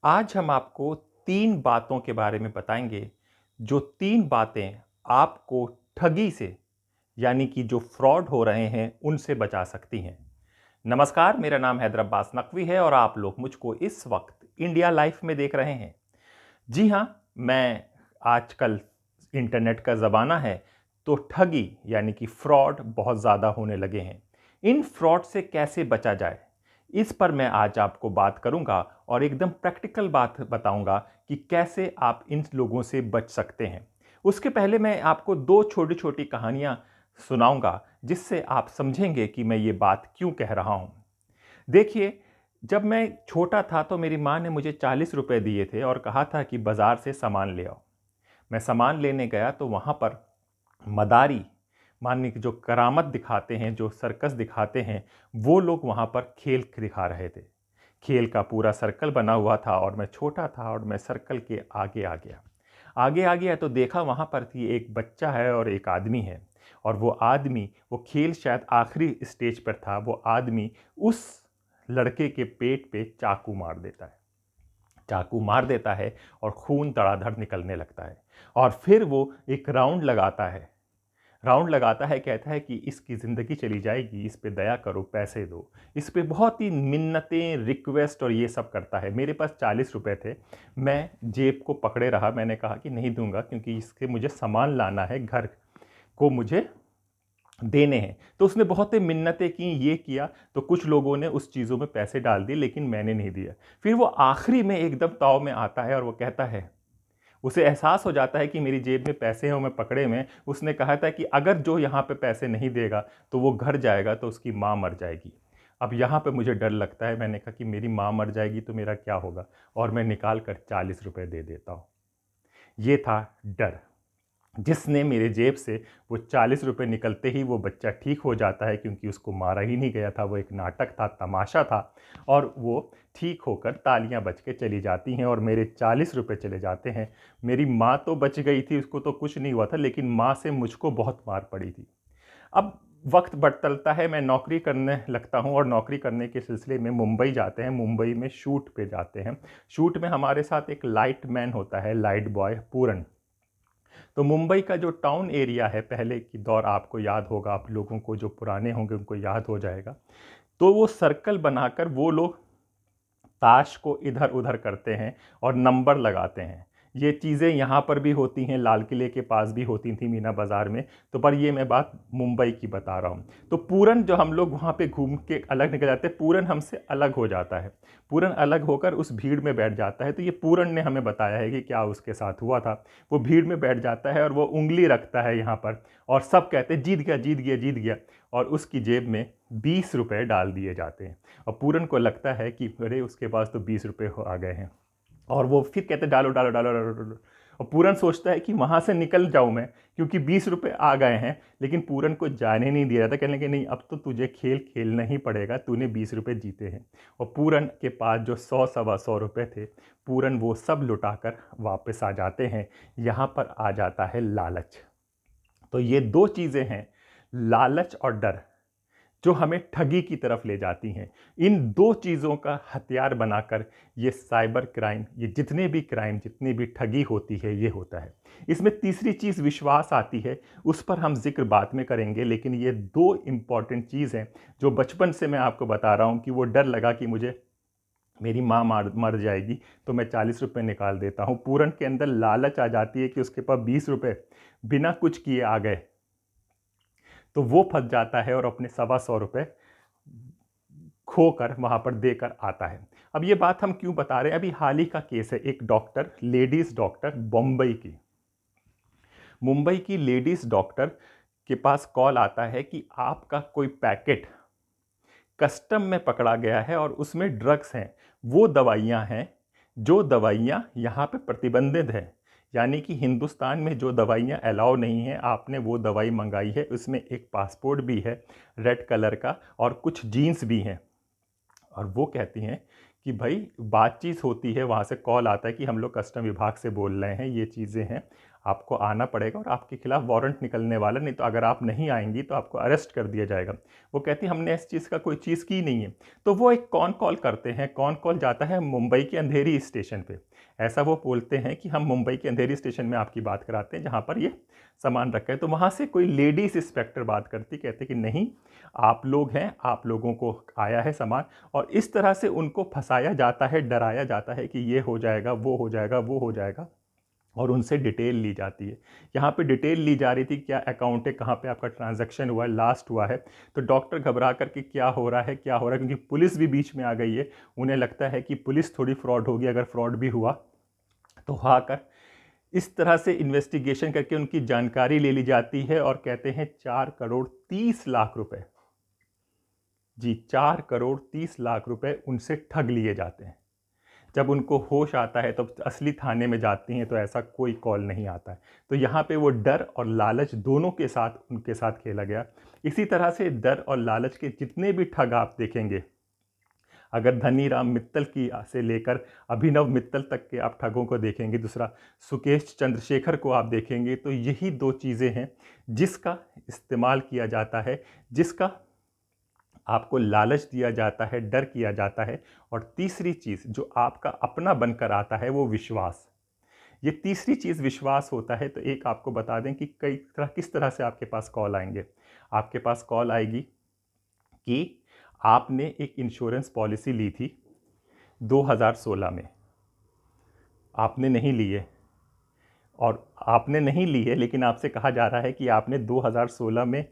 आज हम आपको 3 बातों के बारे में बताएँगे, जो 3 बातें आपको ठगी से यानी कि जो फ्रॉड हो रहे हैं, उनसे बचा सकती हैं। नमस्कार, मेरा नाम हैदर अब्बास नकवी है और आप लोग मुझको इस वक़्त इंडिया लाइफ़ में देख रहे हैं। जी हाँ, मैं आजकल इंटरनेट का ज़माना है, तो ठगी यानी कि फ्रॉड बहुत ज़्यादा होने लगे हैं। इन फ्रॉड से कैसे बचा जाए? इस पर मैं आज आपको बात करूँगा और एकदम प्रैक्टिकल बात बताऊँगा कि कैसे आप इन लोगों से बच सकते हैं। उसके पहले मैं आपको 2 छोटी-छोटी कहानियाँ सुनाऊँगा, जिससे आप समझेंगे कि मैं ये बात क्यों कह रहा हूँ। देखिए, जब मैं छोटा था तो मेरी माँ ने मुझे ₹40 दिए थे और कहा था कि बाज़ार से सामान ले आओ। मैं सामान लेने गया तो वहाँ पर मदारी, मानिए कि जो करामत दिखाते हैं, जो सर्कस दिखाते हैं, वो लोग वहाँ पर खेल दिखा रहे थे। खेल का पूरा सर्कल बना हुआ था और मैं छोटा था और मैं सर्कल के आगे आ गया। आगे आ गया तो देखा वहाँ पर थी एक बच्चा है और एक आदमी है और वो आदमी, वो खेल शायद आखिरी स्टेज पर था, वो आदमी उस लड़के के पेट पे चाकू मार देता है। चाकू मार देता है और खून धड़ाधड़ निकलने लगता है और फिर वो एक राउंड लगाता है, कहता है कि इसकी ज़िंदगी चली जाएगी, इस पे दया करो, पैसे दो। इस पे बहुत ही मिन्नतें, रिक्वेस्ट और ये सब करता है। मेरे पास ₹40 थे। मैं जेब को पकड़े रहा, मैंने कहा कि नहीं दूँगा क्योंकि इसके मुझे सामान लाना है, घर को मुझे देने हैं। तो उसने बहुत ही मिन्नतें की, ये किया, तो कुछ लोगों ने उस चीज़ों में पैसे डाल दिए लेकिन मैंने नहीं दिया। फिर वो आखिरी में एकदम ताव में आता है और वो कहता है, उसे एहसास हो जाता है कि मेरी जेब में पैसे हैं और मैं पकड़े में, उसने कहा था कि अगर जो यहाँ पे पैसे नहीं देगा तो वो घर जाएगा तो उसकी माँ मर जाएगी। अब यहाँ पे मुझे डर लगता है, मैंने कहा कि मेरी माँ मर जाएगी तो मेरा क्या होगा? और मैं निकाल कर ₹40 दे देता हूँ। ये था डर, जिसने मेरे जेब से वो ₹40 निकलते ही वो बच्चा ठीक हो जाता है क्योंकि उसको मारा ही नहीं गया था, वो एक नाटक था, तमाशा था और वो ठीक होकर तालियां बज के चली जाती हैं और मेरे ₹40 चले जाते हैं। मेरी माँ तो बच गई थी, उसको तो कुछ नहीं हुआ था, लेकिन माँ से मुझको बहुत मार पड़ी थी। अब वक्त बदलता है, मैं नौकरी करने लगता हूँ और नौकरी करने के सिलसिले में मुंबई जाते हैं, मुंबई में शूट पे जाते हैं। शूट में हमारे साथ एक लाइट मैन होता है, लाइट बॉय पूरन। तो मुंबई का जो टाउन एरिया है, पहले की दौर आपको याद होगा, आप लोगों को जो पुराने होंगे उनको याद हो जाएगा। तो वो सर्कल बनाकर वो लोग ताश को इधर-उधर करते हैं और नंबर लगाते हैं। ये चीज़ें यहाँ पर भी होती हैं, लाल किले के पास भी होती थी मीना बाज़ार में, तो पर ये मैं बात मुंबई की बता रहा हूँ। तो पूरन जो हम लोग वहाँ पे घूम के अलग निकल जाते हैं, पूरन हमसे अलग हो जाता है। पूरन अलग होकर उस भीड़ में बैठ जाता है, तो ये पूरन ने हमें बताया है कि क्या उसके साथ हुआ था। वो भीड़ में बैठ जाता है और वो उँगली रखता है यहाँ पर और सब कहते हैं जीत गया, जीत गया, जीत गया और उसकी जेब में ₹20 डाल दिए जाते हैं। और पूरन को लगता है कि अरे उसके पास तो ₹20 आ गए हैं और वो फिर कहते हैं डालो डालो डालो डालो डालो। और पूरन सोचता है कि वहाँ से निकल जाऊँ मैं क्योंकि ₹20 आ गए हैं, लेकिन पूरन को जाने नहीं दिया जाता, कहने लगे नहीं अब तो तुझे खेल खेलना ही पड़ेगा, तूने ₹20 जीते हैं। और पूरन के पास जो 100 सवा ₹100 थे, पूरन वो सब लुटाकर वापस आ जाते हैं। यहाँ पर आ जाता है लालच। तो ये 2 चीज़ें हैं, लालच और डर, जो हमें ठगी की तरफ ले जाती हैं। इन 2 चीज़ों का हथियार बनाकर ये साइबर क्राइम, ये जितने भी क्राइम, जितनी भी ठगी होती है, ये होता है। इसमें तीसरी चीज़ विश्वास आती है, उस पर हम ज़िक्र बाद में करेंगे, लेकिन ये 2 इम्पॉर्टेंट चीज़ हैं, जो बचपन से मैं आपको बता रहा हूँ कि वो डर लगा कि मुझे मेरी माँ मर जाएगी, तो मैं ₹40 निकाल देता हूँ। पूरन के अंदर लालच आ जाती है कि उसके पास ₹20 बिना कुछ किए आ गए। तो वो फँस जाता है और अपने सवा ₹100 खोकर वहाँ पर देकर आता है। अब ये बात हम क्यों बता रहे हैं? अभी हाल ही का केस है, एक डॉक्टर, लेडीज़ डॉक्टर बम्बई की। मुंबई की लेडीज़ डॉक्टर के पास कॉल आता है कि आपका कोई पैकेट कस्टम में पकड़ा गया है और उसमें ड्रग्स हैं। वो दवाइयाँ हैं, जो दवाइयाँ यहाँ पे प्रतिबंधित हैं। यानी कि हिंदुस्तान में जो दवाइयाँ अलाउ नहीं हैं, आपने वो दवाई मँगाई है, उसमें एक पासपोर्ट भी है रेड कलर का और कुछ जीन्स भी हैं। और वो कहती हैं कि भाई बातचीत होती है, वहाँ से कॉल आता है कि हम लोग कस्टम विभाग से बोल रहे हैं, ये चीज़ें हैं, आपको आना पड़ेगा और आपके खिलाफ वारंट निकलने वाला, नहीं तो अगर आप नहीं आएंगी तो आपको अरेस्ट कर दिया जाएगा। वो कहती हमने इस चीज़ का कोई चीज़ की नहीं है। तो वो एक कौन कॉल करते हैं, कौन कॉल जाता है मुंबई के अंधेरी स्टेशन पे। ऐसा वो बोलते हैं कि हम मुंबई के अंधेरी स्टेशन में आपकी बात कराते हैं जहाँ पर ये सामान रखा है। तो वहाँ से कोई लेडीज इंस्पेक्टर बात करती, कहते कि नहीं आप लोग हैं, आप लोगों को आया है सामान, और इस तरह से उनको फंसाया जाता है, डराया जाता है कि ये हो जाएगा, वो हो जाएगा, वो हो जाएगा, और उनसे डिटेल ली जाती है। यहाँ पे डिटेल ली जा रही थी, क्या अकाउंट है, कहाँ पे आपका ट्रांजैक्शन हुआ है, लास्ट हुआ है। तो डॉक्टर घबरा करके क्या हो रहा है, क्या हो रहा है, क्योंकि पुलिस भी बीच में आ गई है। उन्हें लगता है कि पुलिस थोड़ी फ्रॉड होगी, अगर फ्रॉड भी हुआ तो आकर इस तरह से इन्वेस्टिगेशन करके उनकी जानकारी ले ली जाती है और कहते हैं 4 करोड़ 30 लाख रुपए, जी 4 करोड़ 30 लाख रुपए उनसे ठग लिए जाते हैं। जब उनको होश आता है तो असली थाने में जाती हैं तो ऐसा कोई कॉल नहीं आता है। तो यहाँ पे वो डर और लालच दोनों के साथ उनके साथ खेला गया। इसी तरह से डर और लालच के जितने भी ठग आप देखेंगे, अगर धनीराम मित्तल की से लेकर अभिनव मित्तल तक के आप ठगों को देखेंगे, दूसरा सुकेश चंद्रशेखर को आप देखेंगे, तो यही दो चीज़ें हैं जिसका इस्तेमाल किया जाता है, जिसका आपको लालच दिया जाता है, डर किया जाता है। और तीसरी चीज़ जो आपका अपना बनकर आता है वो विश्वास। ये तीसरी चीज़ विश्वास होता है। तो एक आपको बता दें कि किस तरह से आपके पास कॉल आएंगे। आपके पास कॉल आएगी कि आपने एक इंश्योरेंस पॉलिसी ली थी 2016 में, आपने नहीं ली है, और आपने नहीं ली है लेकिन आपसे कहा जा रहा है कि आपने 2016 में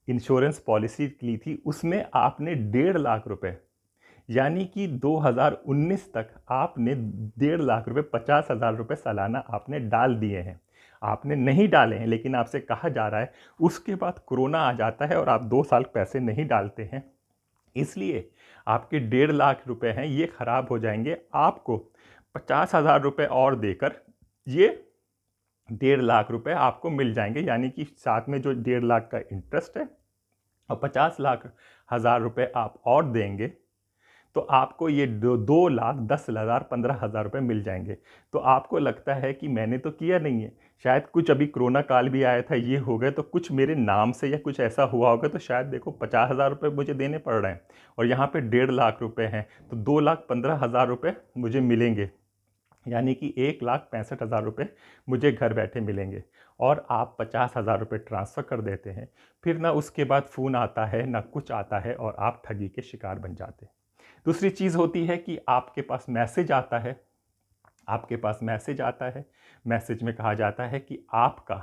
इंश्योरेंस पॉलिसी ली थी, उसमें आपने 1.5 लाख रुपए, यानी कि 2019 तक आपने 1.5 लाख रुपए, 50,000 रुपये सालाना आपने डाल दिए हैं। आपने नहीं डाले हैं लेकिन आपसे कहा जा रहा है। उसके बाद कोरोना आ जाता है और आप 2 साल पैसे नहीं डालते हैं, इसलिए आपके 1.5 लाख रुपए हैं ये खराब हो जाएंगे। आपको 50,000 रुपये और देकर ये 1.5 लाख रुपए आपको मिल जाएंगे, यानी कि साथ में जो 1.5 लाख का इंटरेस्ट है और 50,000 रुपये आप और देंगे, तो आपको ये 2,10,15,000 रुपये मिल जाएंगे। तो आपको लगता है कि मैंने तो किया नहीं है, शायद कुछ अभी कोरोना काल भी आया था, ये हो गए, तो कुछ मेरे नाम से या कुछ ऐसा हुआ होगा, तो शायद देखो 50,000 रुपये मुझे देने पड़ रहे हैं और यहाँ पे 1.5 लाख रुपये हैं, तो 2,15,000 रुपये मुझे मिलेंगे, यानी कि 1,65,000 रुपये मुझे घर बैठे मिलेंगे। और आप 50,000 रुपये ट्रांसफ़र कर देते हैं, फिर ना उसके बाद फ़ोन आता है ना कुछ आता है, और आप ठगी के शिकार बन जाते हैं। दूसरी चीज़ होती है कि आपके पास मैसेज आता है, आपके पास मैसेज आता है, मैसेज में कहा जाता है कि आपका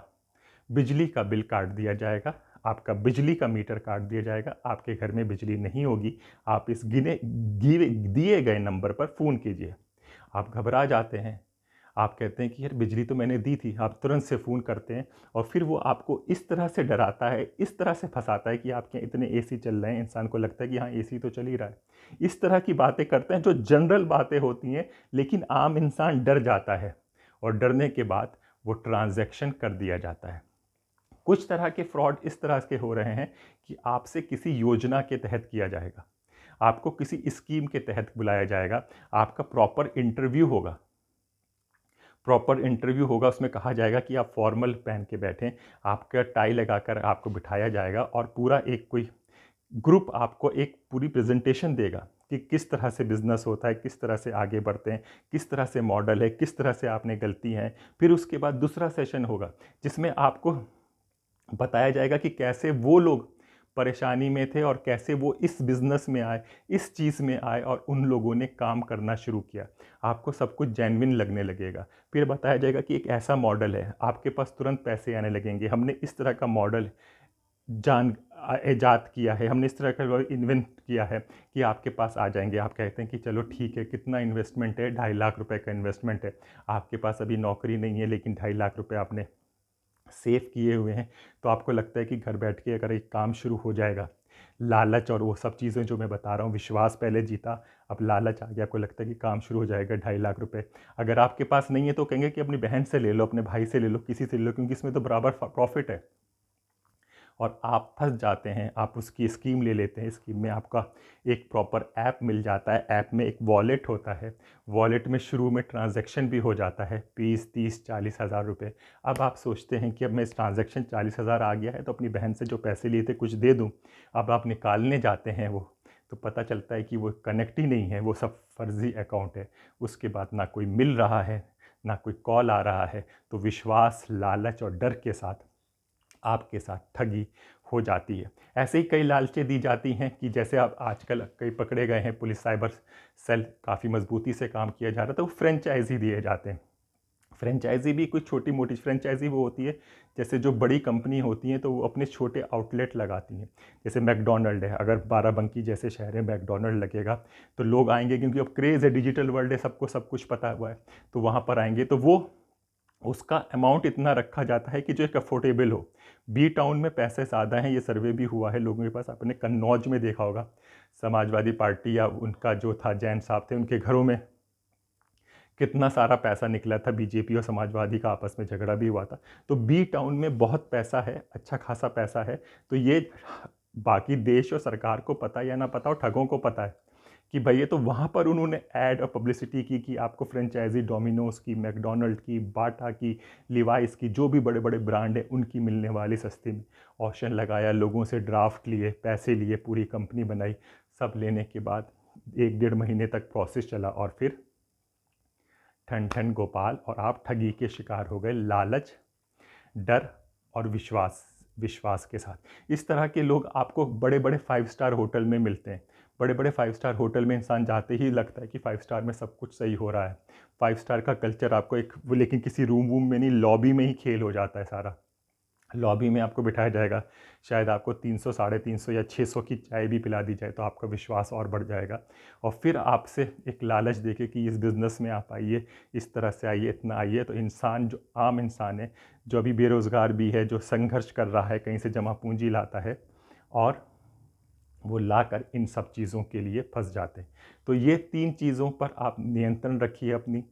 बिजली का बिल काट दिया जाएगा, आपका बिजली का मीटर काट दिया जाएगा, आपके घर में बिजली नहीं होगी, आप इस दिए गए नंबर पर फ़ोन कीजिए। आप घबरा जाते हैं, आप कहते हैं कि यार बिजली तो मैंने दी थी, आप तुरंत से फ़ोन करते हैं, और फिर वो आपको इस तरह से डराता है, इस तरह से फंसाता है कि आपके यहाँ इतने एसी चल रहे हैं, इंसान को लगता है कि हाँ एसी तो चल ही रहा है। इस तरह की बातें करते हैं जो जनरल बातें होती हैं, लेकिन आम इंसान डर जाता है, और डरने के बाद वो ट्रांजैक्शन कर दिया जाता है। कुछ तरह के फ्रॉड इस तरह के हो रहे हैं कि आपसे किसी योजना के तहत किया जाएगा, आपको किसी स्कीम के तहत बुलाया जाएगा, आपका प्रॉपर इंटरव्यू होगा, प्रॉपर इंटरव्यू होगा, उसमें कहा जाएगा कि आप फॉर्मल पहन के बैठें, आपका टाई लगाकर आपको बिठाया जाएगा, और पूरा एक कोई ग्रुप आपको एक पूरी प्रेजेंटेशन देगा कि किस तरह से बिज़नेस होता है, किस तरह से आगे बढ़ते हैं, किस तरह से मॉडल है, किस तरह से आपने गलती हैं। फिर उसके बाद दूसरा सेशन होगा जिसमें आपको बताया जाएगा कि कैसे वो लोग परेशानी में थे और कैसे वो इस बिज़नेस में आए, इस चीज़ में आए, और उन लोगों ने काम करना शुरू किया। आपको सब कुछ जेन्युइन लगने लगेगा। फिर बताया जाएगा कि एक ऐसा मॉडल है, आपके पास तुरंत पैसे आने लगेंगे, हमने इस तरह का मॉडल ईजाद किया है, हमने इस तरह का इन्वेंट किया है कि आपके पास आ जाएंगे। आप कहते हैं कि चलो ठीक है, कितना इन्वेस्टमेंट है, 2.5 लाख रुपए का इन्वेस्टमेंट है। आपके पास अभी नौकरी नहीं है लेकिन 2.5 लाख रुपए आपने सेव किए हुए हैं, तो आपको लगता है कि घर बैठ के अगर एक काम शुरू हो जाएगा। लालच और वो सब चीज़ें जो मैं बता रहा हूँ, विश्वास पहले जीता, अब लालच आ गया, आपको लगता है कि काम शुरू हो जाएगा, 2.5 लाख रुपए। अगर आपके पास नहीं है तो कहेंगे कि अपनी बहन से ले लो, अपने भाई से ले लो, किसी से ले लो, क्योंकि इसमें तो बराबर प्रॉफिट है। और आप फंस जाते हैं। आप उसकी स्कीम ले लेते हैं। स्कीम में आपका एक प्रॉपर ऐप मिल जाता है। ऐप में एक वॉलेट होता है। वॉलेट में शुरू में ट्रांजैक्शन भी हो जाता है 20, 30, 40 हज़ार रुपये। अब आप सोचते हैं कि अब मैं इस ट्रांजैक्शन 40 हज़ार आ गया है तो अपनी बहन से जो पैसे लिए थे कुछ दे दूँ। अब आप निकालने जाते हैं वो, तो पता चलता है कि वो कनेक्ट ही नहीं है, वो सब फर्जी अकाउंट है। उसके बाद ना कोई मिल रहा है, ना कोई कॉल आ रहा है। तो विश्वास, लालच और डर के साथ आपके साथ ठगी हो जाती है। ऐसे ही कई लालचें दी जाती हैं कि जैसे आप आजकल कई पकड़े गए हैं, पुलिस साइबर सेल काफ़ी मजबूती से काम किया जा रहा था, वो फ्रेंचाइजी दिए जाते हैं। फ्रेंचाइजी भी कोई छोटी मोटी फ्रेंचाइजी वो होती है, जैसे जो बड़ी कंपनी होती हैं तो वो अपने छोटे आउटलेट लगाती हैं। जैसे मैकडोनल्ड है, अगर बाराबंकी जैसे शहर में मैकडोनल्ड लगेगा तो लोग आएंगे, क्योंकि अब क्रेज़ है, डिजिटल वर्ल्ड है, सबको सब कुछ पता हुआ है, तो वहाँ पर आएंगे। तो वो उसका अमाउंट इतना रखा जाता है कि जो एक अफोर्डेबल हो। बी टाउन में पैसे ज़्यादा हैं, ये सर्वे भी हुआ है लोगों के पास। आपने कन्नौज में देखा होगा, समाजवादी पार्टी या उनका जो था जैन साहब थे, उनके घरों में कितना सारा पैसा निकला था। बीजेपी और समाजवादी का आपस में झगड़ा भी हुआ था। तो बी टाउन में बहुत पैसा है, अच्छा खासा पैसा है। तो ये बाकी देश और सरकार को पता या ना पता हो, ठगों को पता है कि भैया, तो वहाँ पर उन्होंने ऐड और पब्लिसिटी की कि आपको फ्रेंचाइजी डोमिनोज की, मैकडोनल्ड की, बाटा की, लिवाइस की, जो भी बड़े बड़े ब्रांड हैं उनकी मिलने वाली सस्ती में। ऑप्शन लगाया, लोगों से ड्राफ्ट लिए, पैसे लिए, पूरी कंपनी बनाई। सब लेने के बाद 1 डेढ़ महीने तक प्रोसेस चला और फिर ठन ठन गोपाल और आप ठगी के शिकार हो गए, लालच, डर और विश्वास के साथ। इस तरह के लोग आपको बड़े बड़े 5 स्टार होटल में मिलते हैं। बड़े बड़े 5 स्टार होटल में इंसान जाते ही लगता है कि 5 स्टार में सब कुछ सही हो रहा है। 5 स्टार का कल्चर आपको एक, लेकिन किसी रूम वूम में नहीं, लॉबी में ही खेल हो जाता है सारा। लॉबी में आपको बिठाया जाएगा, शायद आपको 300, 350 या 600 की चाय भी पिला दी जाए तो आपका विश्वास और बढ़ जाएगा। और फिर आपसे एक लालच देके कि इस बिज़नेस में आप आइए, इस तरह से आइए, इतना आइए। तो इंसान, जो आम इंसान है, जो अभी बेरोज़गार भी है, जो संघर्ष कर रहा है, कहीं से जमा पूंजी लाता है, और वो लाकर इन सब चीज़ों के लिए फंस जाते हैं। तो ये 3 चीज़ों पर आप नियंत्रण रखिए अपनी,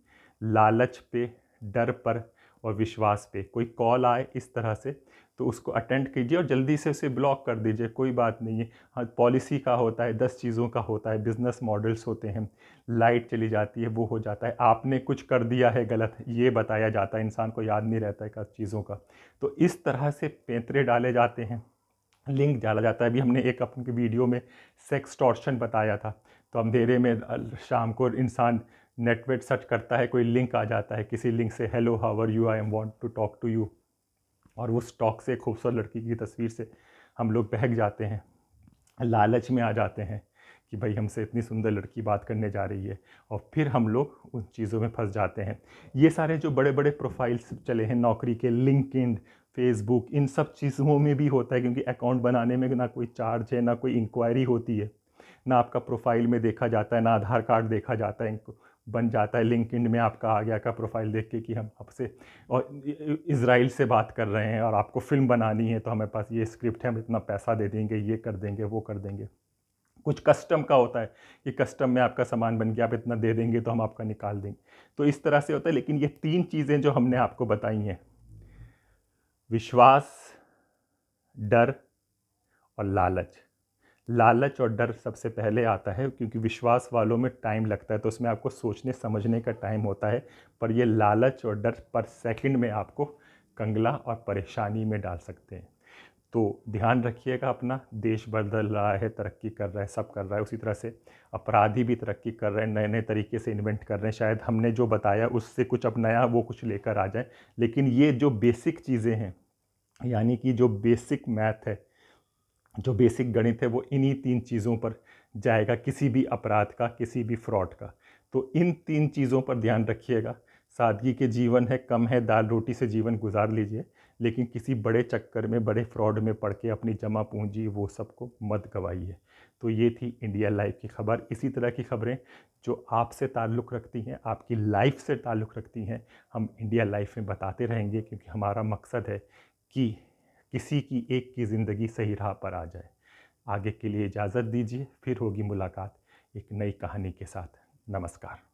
लालच पे, डर पर और विश्वास पे। कोई कॉल आए इस तरह से तो उसको अटेंड कीजिए और जल्दी से उसे ब्लॉक कर दीजिए, कोई बात नहीं है। हाँ, पॉलिसी का होता है, 10 चीज़ों का होता है, बिजनेस मॉडल्स होते हैं, लाइट चली जाती है, वो हो जाता है, आपने कुछ कर दिया है गलत, ये बताया जाता है, इंसान को याद नहीं रहता है का चीज़ों का। तो इस तरह से पैंतरे डाले जाते हैं, लिंक डाला जाता है। अभी हमने एक अपने वीडियो में सेक्सटॉर्शन बताया था। तो अंधेरे में शाम को इंसान नेट वेट सर्च करता है, कोई लिंक आ जाता है किसी लिंक से, hello how are you, I am want to talk to you, और उस टॉक से खूबसूरत लड़की की तस्वीर से हम लोग बहक जाते हैं, लालच में आ जाते हैं कि भाई हमसे इतनी सुंदर लड़की बात करने जा रही है, और फिर हम लोग उन चीज़ों में फंस जाते हैं। ये सारे जो बड़े बड़े प्रोफाइल्स चले हैं नौकरी के, लिंक्डइन, फेसबुक, इन सब चीज़ों में भी होता है, क्योंकि अकाउंट बनाने में ना कोई चार्ज है, ना कोई इंक्वायरी होती है, ना आपका प्रोफाइल में देखा जाता है, ना आधार कार्ड देखा जाता है, बन जाता है लिंक्डइन में आपका आ गया का प्रोफाइल देख के कि हम आपसे और इज़राइल से बात कर रहे हैं और आपको फ़िल्म बनानी है, तो हमारे पास ये स्क्रिप्ट है, हम इतना पैसा दे देंगे, ये कर देंगे, वो कर देंगे। कुछ कस्टम का होता है कि कस्टम में आपका सामान बन गया, आप इतना दे देंगे तो हम आपका निकाल देंगे। तो इस तरह से होता है। लेकिन ये 3 चीज़ें जो हमने आपको बताई हैं, विश्वास, डर और लालच। लालच और डर सबसे पहले आता है, क्योंकि विश्वास वालों में टाइम लगता है, तो उसमें आपको सोचने समझने का टाइम होता है। पर ये लालच और डर पर सेकंड में आपको कंगला और परेशानी में डाल सकते हैं। तो ध्यान रखिएगा अपना। देश बदल रहा है, तरक्की कर रहा है, सब कर रहा है, उसी तरह से अपराधी भी तरक्की कर रहे हैं, नए नए तरीके से इन्वेंट कर रहे हैं। शायद हमने जो बताया उससे कुछ अब नया वो कुछ लेकर आ जाए, लेकिन ये जो बेसिक चीज़ें हैं, यानी कि जो बेसिक मैथ है, जो बेसिक गणित है, वो इन्हीं 3 चीज़ों पर जाएगा, किसी भी अपराध का, किसी भी फ्रॉड का। तो इन 3 चीज़ों पर ध्यान रखिएगा। सादगी के जीवन है, कम है, दाल रोटी से जीवन गुजार लीजिए, लेकिन किसी बड़े चक्कर में, बड़े फ्रॉड में पड़ के अपनी जमा पूंजी वो सबको मत गवाइए। तो ये थी इंडिया लाइव की खबर। इसी तरह की खबरें जो आपसे ताल्लुक़ रखती हैं, आपकी लाइफ से ताल्लुक़ रखती हैं, हम इंडिया लाइव में बताते रहेंगे, क्योंकि हमारा मकसद है कि किसी की एक की ज़िंदगी सही राह पर आ जाए। आगे के लिए इजाज़त दीजिए, फिर होगी मुलाकात एक नई कहानी के साथ। नमस्कार।